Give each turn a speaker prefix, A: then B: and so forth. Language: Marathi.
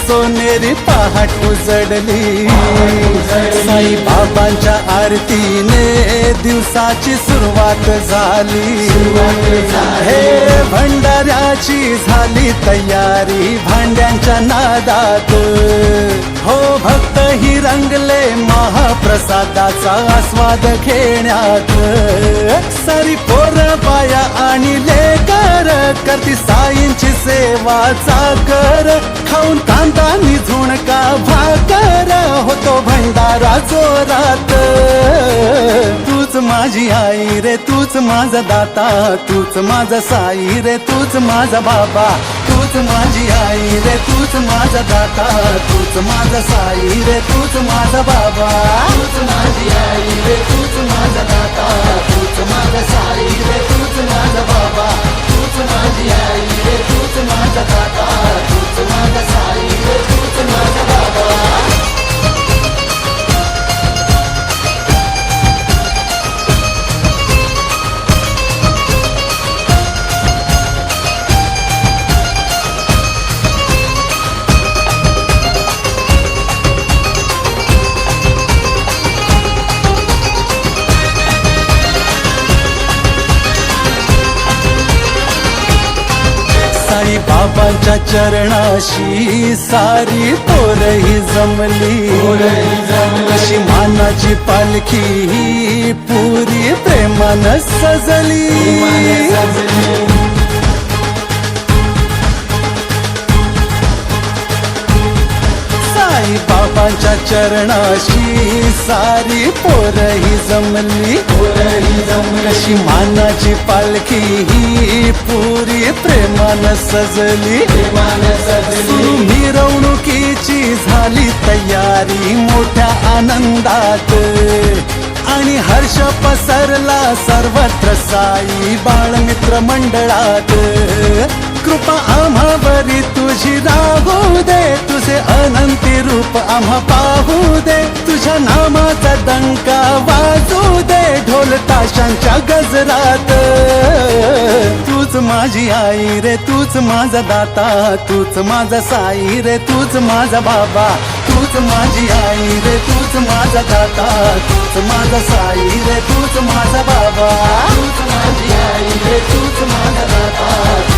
A: सोनेरी पहाट उजडली, साई बाबांच्या आरतीने दिवसाची सुरुवात झाली। हे भंडाऱ्याची झाली तयारी भांड्यांच्या नादात, हो भक्त ही रंगले महाप्रसादाचा आस्वाद घेण्यात। सारी पोर बाया आणि लेकर करती साईंची सेवा चाकर, खाऊन कांदा निझून का भाकर होतो भंडारा जोरात। तूच माझी आई रे तूच माझा दाता, तूच माझा साई रे तूच माझा बाबा, तूच माझी आई रे तूच माझा दाता, तूच माझा साई रे तूच माझा बाबा, तूच माझी आई रे तूच माझा दाता, तूच माझा साई रे तूच माझा बाबा, तूच माझी आई रे तूच माझा दाता, तूच माझा साई रे तूच माझा बाबा। साई बाबांच्या चरणाशी सारी पोरही जमली, कशी मानाची पालखी ही पुरी प्रेमानं सजली। साई बाबांच्या चरणाशी सारी पोरही जमली, कशी मानाची पालखी ही पुरी प्रेमानं सजली। सुरू मिरवणुकीची झाली तयारी मोठ्या आनंदात, आणि हर्ष पसरला सर्वत्र साई बाळमित्र मंडळात। कृपा आम्हावरी तुझी राहू दे, तुझे अनंती रूप आम्हा पाहू दे, तुझ्या नामाचा डंका वाजू दे ढोल ताशांच्या गजरात। तूच माझी आई रे तूच माझा दाता, तूच माझा साई रे तूच माझा बाबा, तूच माझी आई रे तूच माझा दाता, तूच माझा साई रे तूच माझा बाबा, तूच माझी आई रे तूच माझा दाता,